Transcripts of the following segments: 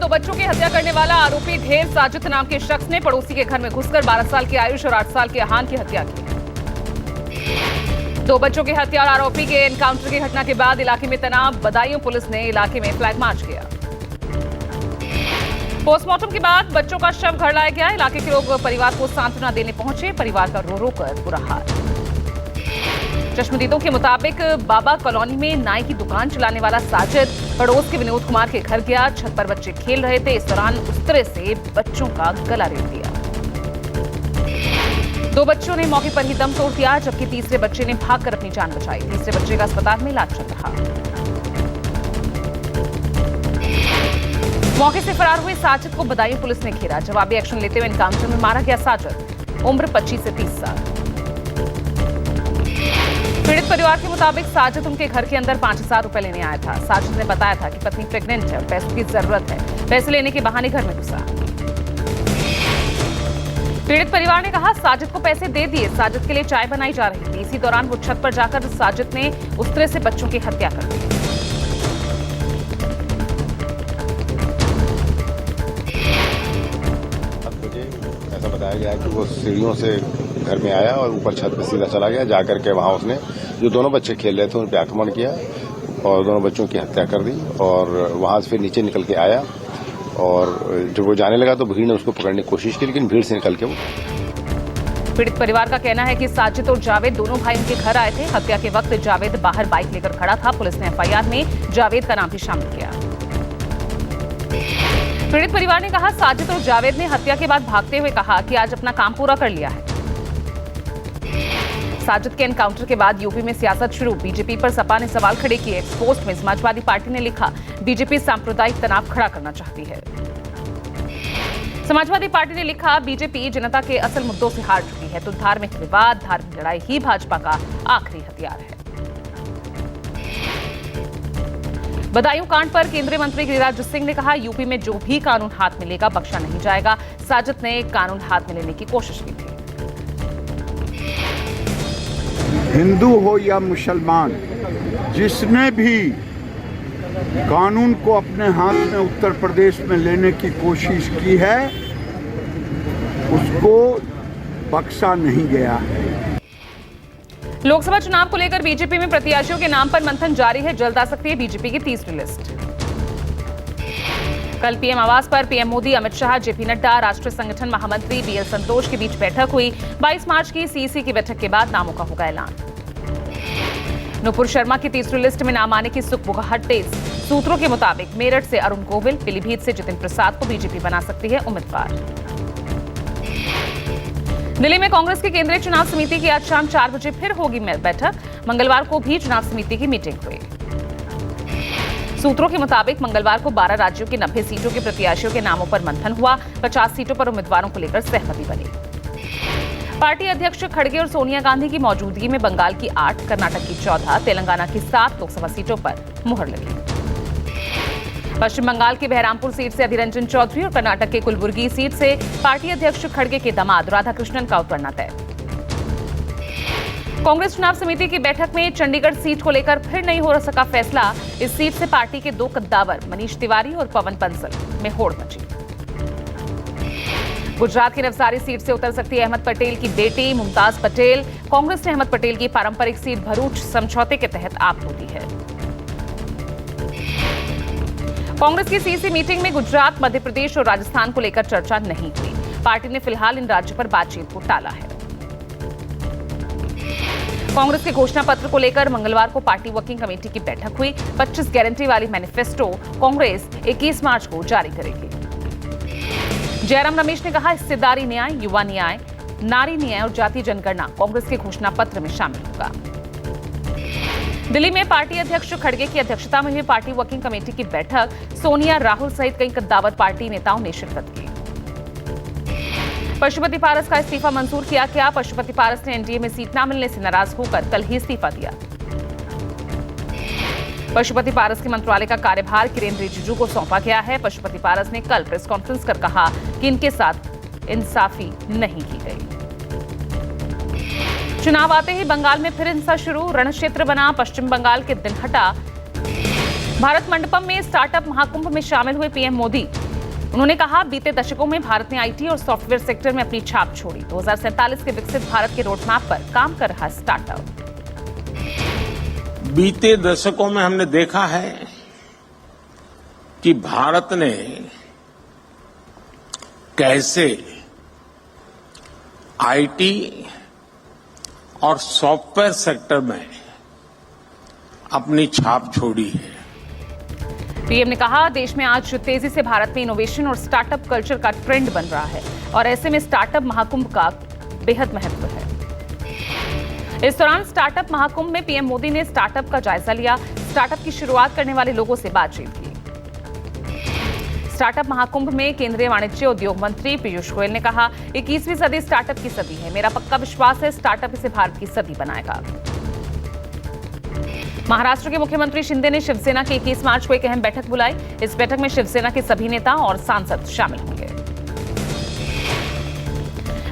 दो बच्चों की हत्या करने वाला आरोपी ढेर साजिद नाम के शख्स ने पड़ोसी के घर में घुसकर 12 साल की आयुष और 8 साल के अहान की हत्या की। दो बच्चों की हत्या और आरोपी के एनकाउंटर की घटना के बाद इलाके में तनाव। बदायूं पुलिस ने इलाके में फ्लैग मार्च किया। पोस्टमार्टम के बाद बच्चों का शव घर लाया गया। इलाके के लोग परिवार को सांत्वना देने पहुंचे। परिवार का रो रो कर बुरा हाल। चश्मदीदों के मुताबिक बाबा कॉलोनी में नाई की दुकान चलाने वाला साजिद पड़ोस के विनोद कुमार के घर गया। छत पर बच्चे खेल रहे थे। इस दौरान उस तरह से बच्चों का गला रेत दिया। दो बच्चों ने मौके पर ही दम तोड़ दिया, जबकि तीसरे बच्चे ने भागकर अपनी जान बचाई। तीसरे बच्चे का अस्पताल में इलाज चल रहा। मौके से फरार हुए साजिद को बदायूं पुलिस ने घेरा। जवाबी एक्शन लेते हुए एनकाउंटर में मारा गया साजिद। उम्र 25 से 30 साल। पीड़ित परिवार के मुताबिक साजिद उनके घर के अंदर 5,000 रुपए लेने आया था। साजिद ने बताया था कि पत्नी प्रेग्नेंट है और पैसों की जरूरत है। पैसे लेने के बहाने घर में घुसा। पीड़ित परिवार ने कहा साजिद को पैसे दे दिए। साजिद के लिए चाय बनाई जा रही थी। इसी दौरान वो छत पर जाकर साजिद ने उस तरह से बच्चों की हत्या कर दी। ऐसा बताया गया है कि वो सीढ़ियों से घर में आया और ऊपर छत पे सीधा चला गया। जाकर के वहां उसने जो दोनों बच्चे खेल रहे थे उन पे आक्रमण किया और दोनों बच्चों की हत्या कर दी। और वहां से फिर नीचे निकल के आया और जब वो जाने लगा तो भीड़ ने उसको पकड़ने की कोशिश की, लेकिन भीड़ से निकल के वो। पीड़ित परिवार का कहना है कि साजिद और जावेद दोनों भाई उनके घर आए थे। हत्या के वक्त जावेद बाहर बाइक लेकर खड़ा था। पुलिस ने एफआईआर में जावेद का नाम भी शामिल किया। पीड़ित परिवार ने कहा साजिद और जावेद ने हत्या के बाद भागते हुए कहा कि आज अपना काम पूरा कर लिया है। साजिद के एनकाउंटर के बाद यूपी में सियासत शुरू। बीजेपी पर सपा ने सवाल खड़े किए। पोस्ट में समाजवादी पार्टी ने लिखा बीजेपी सांप्रदायिक तनाव खड़ा करना चाहती है। समाजवादी पार्टी ने लिखा बीजेपी जनता के असल मुद्दों से हार चुकी है, तो धार्मिक विवाद, धार्मिक लड़ाई ही भाजपा का आखिरी हथियार है। बदायूं कांड पर केंद्रीय मंत्री गिरिराज सिंह ने कहा यूपी में जो भी कानून हाथ में लेगा बख्शा नहीं जाएगा। साजिद ने कानून हाथ में लेने की कोशिश की थी। हिंदू हो या मुसलमान, जिसने भी कानून को अपने हाथ में उत्तर प्रदेश में लेने की कोशिश की है उसको बख्शा नहीं गया है। लोकसभा चुनाव को लेकर बीजेपी में प्रत्याशियों के नाम पर मंथन जारी है। जल्द आ सकती है बीजेपी की तीसरी लिस्ट। कल पीएम आवास पर पीएम मोदी, अमित शाह, जेपी नड्डा, राष्ट्रीय संगठन महामंत्री बीएल संतोष के बीच बैठक हुई। 22 मार्च की सीईसी की बैठक के बाद नामों का होगा ऐलान। नुपुर शर्मा की तीसरी लिस्ट में नाम आने की सुखबुगाहट तेज। सूत्रों के मुताबिक मेरठ से अरुण गोविल, पीलीभीत से जितिन प्रसाद को बीजेपी बना सकती है उम्मीदवार। दिल्ली में कांग्रेस की केंद्रीय चुनाव समिति की आज शाम 4 बजे फिर होगी बैठक। मंगलवार को भी चुनाव समिति की मीटिंग हुई। सूत्रों के मुताबिक मंगलवार को 12 राज्यों की 90 सीटों के प्रत्याशियों के नामों पर मंथन हुआ। 50 सीटों पर उम्मीदवारों को लेकर सहमति बनी। पार्टी अध्यक्ष खड़गे और सोनिया गांधी की मौजूदगी में बंगाल की 8, कर्नाटक की 14, तेलंगाना की 7 लोकसभा सीटों पर मुहर लगी। पश्चिम बंगाल की बहरामपुर सीट से अधीर रंजन चौधरी और कर्नाटक के कुलबुर्गी सीट से पार्टी अध्यक्ष खड़गे के दामाद राधाकृष्णन का उतरना तय। कांग्रेस चुनाव समिति की बैठक में चंडीगढ़ सीट को लेकर फिर नहीं हो सका फैसला। इस सीट से पार्टी के 2 कद्दावर मनीष तिवारी और पवन बंसल में होड़ मची। गुजरात की नवसारी सीट से उतर सकती है अहमद पटेल की बेटी मुमताज पटेल। कांग्रेस ने अहमद पटेल की पारंपरिक सीट भरूच समझौते के तहत आप को दी है। कांग्रेस की सीईसी मीटिंग में गुजरात, मध्य प्रदेश और राजस्थान को लेकर चर्चा नहीं हुई। पार्टी ने फिलहाल इन राज्यों पर बातचीत को टाला है। कांग्रेस के घोषणा पत्र को लेकर मंगलवार को पार्टी वर्किंग कमेटी की बैठक हुई। 25 गारंटी वाली मैनिफेस्टो कांग्रेस 21 मार्च को जारी करेगी। जयराम रमेश ने कहा हिस्सेदारी न्याय, युवा न्याय, नारी न्याय और जातीय जनगणना कांग्रेस के घोषणा पत्र में शामिल होगा। दिल्ली में पार्टी अध्यक्ष खड़गे की अध्यक्षता में हुई पार्टी वर्किंग कमेटी की बैठक। सोनिया, राहुल सहित कई कद्दावर पार्टी नेताओं ने शिरकत की। पशुपति पारस का इस्तीफा मंजूर किया गया। पशुपति पारस ने एनडीए में सीट न मिलने से नाराज होकर कल ही इस्तीफा दिया। पशुपति पारस के मंत्रालय का कार्यभार किरेन रिजिजू को सौंपा गया है। पशुपति पारस ने कल प्रेस कॉन्फ्रेंस कर कहा कि इनके साथ इंसाफी नहीं की गई। चुनाव आते ही बंगाल में फिर हिंसा शुरू। रणक्षेत्र बना पश्चिम बंगाल के दिनहटा। भारत मंडपम में स्टार्टअप महाकुंभ में शामिल हुए पीएम मोदी। उन्होंने कहा, बीते दशकों में भारत ने आईटी और सॉफ्टवेयर सेक्टर में अपनी छाप छोड़ी। 2047 के विकसित भारत के रोडमैप पर काम कर रहा स्टार्टअप। बीते दशकों में हमने देखा है कि भारत ने कैसे आईटी और सॉफ्टवेयर सेक्टर में अपनी छाप छोड़ी है। पीएम ने कहा, देश में आज तेजी से भारत में इनोवेशन और स्टार्टअप कल्चर का ट्रेंड बन रहा है और ऐसे में स्टार्टअप महाकुंभ का बेहद महत्व है। इस दौरान स्टार्टअप महाकुंभ में पीएम मोदी ने स्टार्टअप का जायजा लिया, स्टार्टअप की शुरुआत करने वाले लोगों से बातचीत की। स्टार्टअप महाकुंभ में केंद्रीय वाणिज्य उद्योग मंत्री पीयूष गोयल ने कहा, 21वीं सदी स्टार्टअप की सदी है। मेरा पक्का विश्वास है स्टार्टअप इसे भारत की सदी बनाएगा। महाराष्ट्र के मुख्यमंत्री शिंदे ने शिवसेना के 21 मार्च को एक अहम बैठक बुलाई। इस बैठक में शिवसेना के सभी नेता और सांसद शामिल होंगे।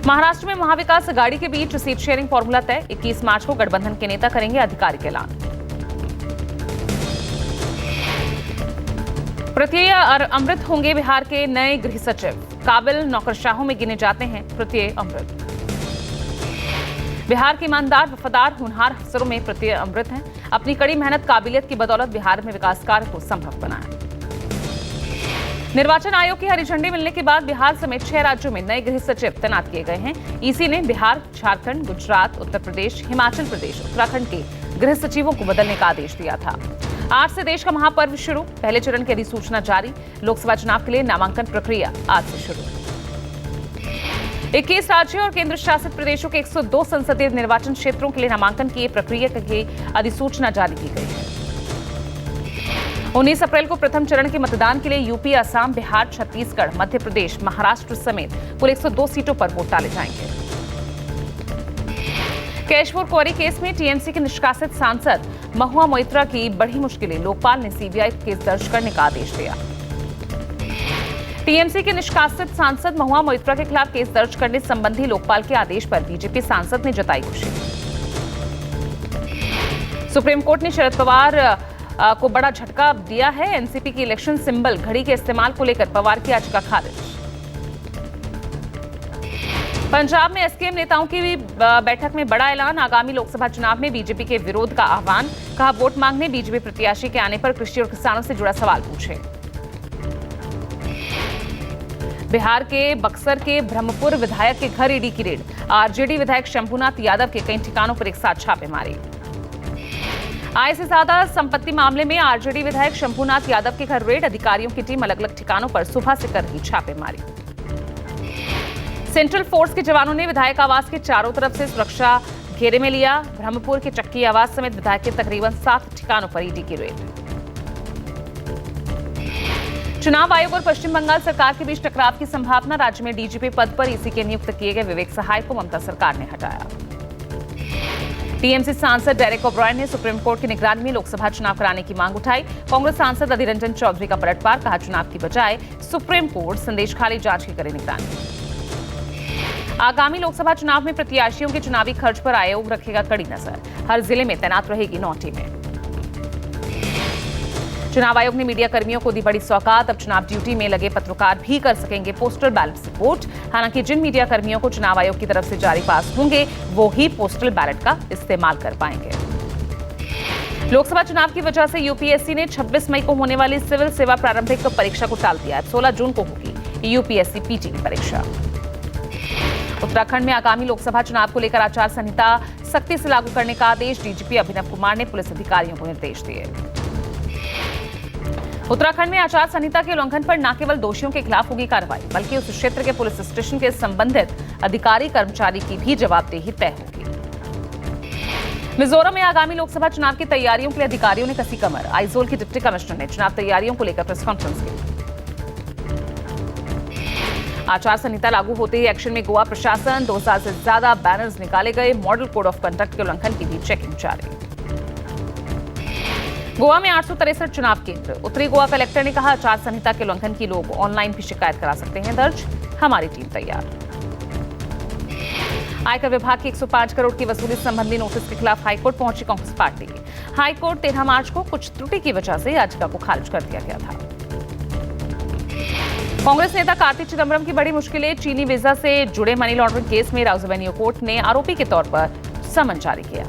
महाराष्ट्र में महाविकास अघाड़ी के बीच सीट शेयरिंग फॉर्मूला तय। 21 मार्च को गठबंधन के नेता करेंगे आधिकारिक ऐलान। प्रत्यय और अमृत होंगे बिहार के नए गृह सचिव। काबिल नौकरशाहों में गिने जाते हैं प्रत्यय अमृत। बिहार के ईमानदार, वफादार, होनहार अफसरों में प्रत्यय अमृत हैं। अपनी कड़ी मेहनत, काबिलियत की बदौलत बिहार में विकास कार्य को संभव बनाया। निर्वाचन आयोग की हरी झंडी मिलने के बाद बिहार समेत 6 राज्यों में नए गृह सचिव तैनात किए गए हैं। ईसी ने बिहार, झारखंड, गुजरात, उत्तर प्रदेश, हिमाचल प्रदेश, उत्तराखंड के गृह सचिवों को बदलने का आदेश दिया था। आज से देश का महापर्व शुरू। पहले चरण की अधिसूचना जारी। लोकसभा चुनाव के लिए नामांकन प्रक्रिया आज से शुरू। 21 राज्यों और केंद्र शासित प्रदेशों के 102 संसदीय निर्वाचन क्षेत्रों के लिए नामांकन की प्रक्रिया की अधिसूचना जारी की गई है। 19 अप्रैल को प्रथम चरण के मतदान के लिए यूपी, असम, बिहार, छत्तीसगढ़, मध्य प्रदेश, महाराष्ट्र समेत कुल 102 सीटों पर वोट डाले जाएंगे। कैशपुर क्वारी केस में टीएमसी के निष्कासित सांसद महुआ मोइत्रा की बड़ी मुश्किलें। लोकपाल ने सीबीआई केस दर्ज करने का आदेश दिया। टीएमसी के निष्कासित सांसद महुआ मोइत्रा के खिलाफ केस दर्ज करने संबंधी लोकपाल के आदेश पर बीजेपी सांसद ने जताई खुशी। सुप्रीम कोर्ट ने शरद पवार को बड़ा झटका दिया है। एनसीपी की इलेक्शन सिंबल घड़ी के इस्तेमाल को लेकर पवार की याचिका खारिज। पंजाब में एसकेएम नेताओं की बैठक में बड़ा ऐलान। आगामी लोकसभा चुनाव में बीजेपी के विरोध का आह्वान। कहा, वोट मांगने बीजेपी प्रत्याशी के आने पर कृषि और किसानों से जुड़ा सवाल पूछे। बिहार के बक्सर के ब्रह्मपुर विधायक के घर ईडी की रेड। आरजेडी विधायक शंभुनाथ यादव के कई ठिकानों पर एक साथ छापेमारी। आय से ज्यादा संपत्ति मामले में आरजेडी विधायक शंभुनाथ यादव के घर रेड। अधिकारियों की टीम अलग अलग ठिकानों पर सुबह से कर रही छापेमारी। सेंट्रल फोर्स के जवानों ने विधायक आवास के चारों तरफ से सुरक्षा घेरे में लिया। ब्रह्मपुर के चक्की आवास समेत विधायक के तकरीबन 7 ठिकानों पर ईडी की रेड। चुनाव आयोग और पश्चिम बंगाल सरकार के बीच टकराव की संभावना। राज्य में डीजीपी पद पर ईसी के नियुक्त किए गए विवेक सहाय को ममता सरकार ने हटाया। टीएमसी सांसद डेरेक ओब्रायन ने सुप्रीम कोर्ट की निगरानी में लोकसभा चुनाव कराने की मांग उठाई। कांग्रेस सांसद अधीर रंजन चौधरी का पलटवार। कहा, चुनाव की बजाय सुप्रीम कोर्ट संदेशखाली जांच की करे निगरानी। आगामी लोकसभा चुनाव में प्रत्याशियों के चुनावी खर्च पर आयोग रखेगा कड़ी नजर। हर जिले में तैनात रहेगी 9 टीमें। चुनाव आयोग ने मीडिया कर्मियों को दी बड़ी सौगात। अब चुनाव ड्यूटी में लगे पत्रकार भी कर सकेंगे पोस्टल बैलेट से वोट। हालांकि जिन मीडिया कर्मियों को चुनाव आयोग की तरफ से जारी पास होंगे वो ही पोस्टल बैलेट का इस्तेमाल कर पाएंगे। लोकसभा चुनाव की वजह से यूपीएससी ने 26 मई को होने वाली सिविल सेवा प्रारंभिक परीक्षा को टाल दिया है। 16 जून को होगी यूपीएससी पीटी की परीक्षा। उत्तराखंड में आगामी लोकसभा चुनाव को लेकर आचार संहिता सख्ती से लागू करने का आदेश। डीजीपी अभिनव कुमार ने पुलिस अधिकारियों को निर्देश दिए। उत्तराखंड में आचार संहिता के उल्लंघन पर न केवल दोषियों के खिलाफ होगी कार्रवाई, बल्कि उस क्षेत्र के पुलिस स्टेशन के संबंधित अधिकारी कर्मचारी की भी जवाबदेही तय होगी। मिजोरम में आगामी लोकसभा चुनाव की तैयारियों के लिए अधिकारियों ने कसी कमर। आइजोल की डिप्टी कमिश्नर ने चुनाव तैयारियों को लेकर प्रेस कॉन्फ्रेंस की। आचार संहिता लागू होते ही एक्शन में गोवा प्रशासन। 2000 से ज्यादा बैनर्स निकाले गए। मॉडल कोड ऑफ कंडक्ट के उल्लंघन की भी चेकिंग जारी। गोवा में 863 चुनाव केंद्र। उत्तरी गोवा कलेक्टर ने कहा, आचार संहिता के उल्लंघन की लोग ऑनलाइन भी शिकायत करा सकते हैं दर्ज। हमारी टीम तैयार। आयकर विभाग की 105 करोड़ की वसूली संबंधी नोटिस के खिलाफ हाईकोर्ट पहुंची कांग्रेस पार्टी। हाईकोर्ट 13 मार्च को कुछ त्रुटि की वजह से याचिका को खारिज कर दिया गया था। कांग्रेस नेता कार्ति चिदंबरम की बड़ी मुश्किलें। चीनी वीजा से जुड़े मनी लॉन्ड्रिंग केस में राउस एवेन्यू कोर्ट ने आरोपी के तौर पर समन जारी किया।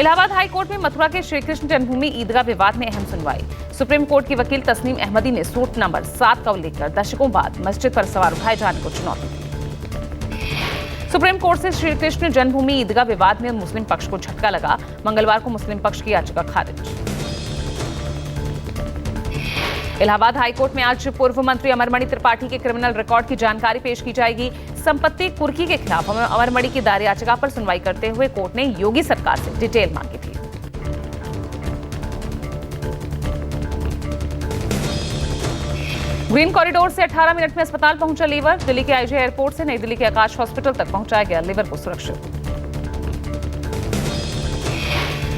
इलाहाबाद हाई कोर्ट में मथुरा के श्रीकृष्ण जन्मभूमि ईदगाह विवाद में अहम सुनवाई। सुप्रीम कोर्ट की वकील तस्नीम अहमदी ने सूट नंबर 7 को लेकर दशकों बाद मस्जिद पर सवाल उठाए जाने को चुनौती दी। सुप्रीम कोर्ट से श्रीकृष्ण जन्मभूमि ईदगाह विवाद में मुस्लिम पक्ष को झटका लगा। मंगलवार को मुस्लिम पक्ष की याचिका खारिज। इलाहाबाद हाईकोर्ट में आज पूर्व मंत्री अमरमणि त्रिपाठी के क्रिमिनल रिकॉर्ड की जानकारी पेश की जाएगी। संपत्ति कुर्की के खिलाफ अमरमणि की दायर याचिका पर सुनवाई करते हुए कोर्ट ने योगी सरकार से डिटेल मांगी थी। ग्रीन कॉरिडोर से 18 मिनट में अस्पताल पहुंचा लीवर। दिल्ली के आईजी एयरपोर्ट से नई दिल्ली के आकाश हॉस्पिटल तक पहुंचाया गया लीवर को सुरक्षित।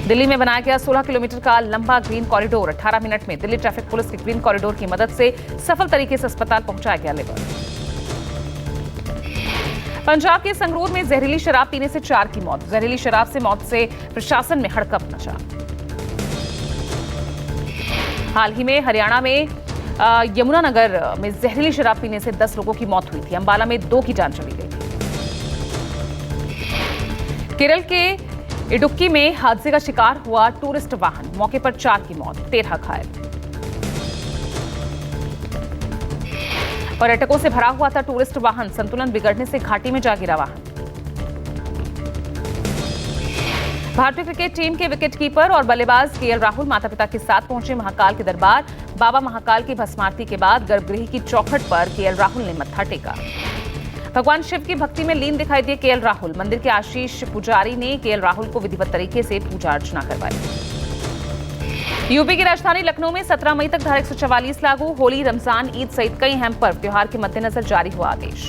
दिल्ली में बनाया गया 16 किलोमीटर का लंबा ग्रीन कॉरिडोर। 18 मिनट में दिल्ली ट्रैफिक पुलिस के ग्रीन कॉरिडोर की मदद से सफल तरीके से अस्पताल पहुंचाया गया लीवर। पंजाब के संगरूर में जहरीली शराब पीने से 4 की मौत। जहरीली शराब से मौत से प्रशासन में हड़कंप मचा। हाल ही में हरियाणा में यमुनानगर में जहरीली शराब पीने से 10 लोगों की मौत हुई थी। अंबाला में 2 की जान चली गई थी। केरल के इडुक्की में हादसे का शिकार हुआ टूरिस्ट वाहन। मौके पर 4 की मौत, 13 घायल। पर्यटकों से भरा हुआ था टूरिस्ट वाहन। संतुलन बिगड़ने से घाटी में जा गिरा वाहन। भारतीय क्रिकेट टीम के विकेटकीपर और बल्लेबाज केएल राहुल माता पिता के साथ पहुंचे महाकाल के दरबार। बाबा महाकाल की भस्मारती के बाद गर्भगृह की चौखट पर केएल राहुल ने मत्था टेका। भगवान शिव की भक्ति में लीन दिखाई दिए केएल राहुल। मंदिर के आशीष पुजारी ने केएल राहुल को विधिवत तरीके से पूजा अर्चना करवाई। यूपी की राजधानी लखनऊ में 17 मई तक धारा 144 लागू। होली, रमजान, ईद सहित कई अहम पर्व त्योहार के मद्देनजर जारी हुआ आदेश।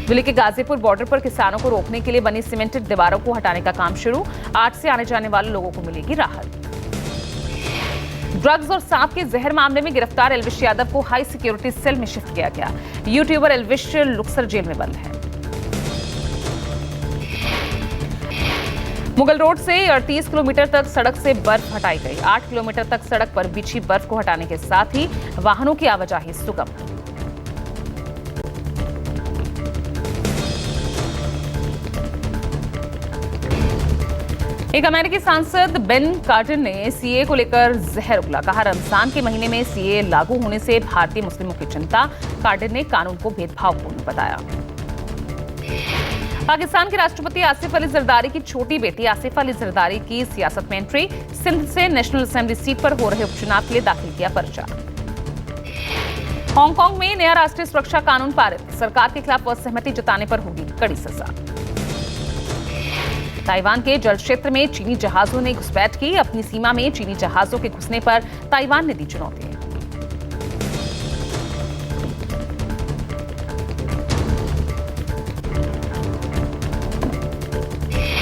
दिल्ली के गाजीपुर बॉर्डर पर किसानों को रोकने के लिए बनी सीमेंटेड दीवारों को हटाने का काम शुरू। 8 से आने जाने वाले लोगों को मिलेगी राहत। ड्रग्स और सांप के जहर मामले में गिरफ्तार एल्विश यादव को हाई सिक्योरिटी सेल में शिफ्ट किया गया। यूट्यूबर एल्विश लुक्सर जेल में बंद है। मुगल रोड से 38 किलोमीटर तक सड़क से बर्फ हटाई गई। 8 किलोमीटर तक सड़क पर बिछी बर्फ को हटाने के साथ ही वाहनों की आवाजाही सुगम। एक अमेरिकी सांसद बेन कार्टर ने सीए को लेकर जहर उगला। कहा, रमजान के महीने में सीए लागू होने से भारतीय मुस्लिमों की चिंता। कार्टर ने कानून को भेदभावपूर्ण बताया। पाकिस्तान के राष्ट्रपति आसिफ अली जरदारी की छोटी बेटी आसिफा अली जरदारी की सियासत में एंट्री। सिंध से नेशनल असेंबली सीट पर हो रहे उपचुनाव के लिए दाखिल किया पर्चा। हांगकांग में नया राष्ट्रीय सुरक्षा कानून पारित। सरकार के खिलाफ असहमति जताने पर होगी कड़ी सजा। ताइवान के जल क्षेत्र में चीनी जहाजों ने घुसपैठ की। अपनी सीमा में चीनी जहाजों के घुसने पर ताइवान ने दी चुनौती।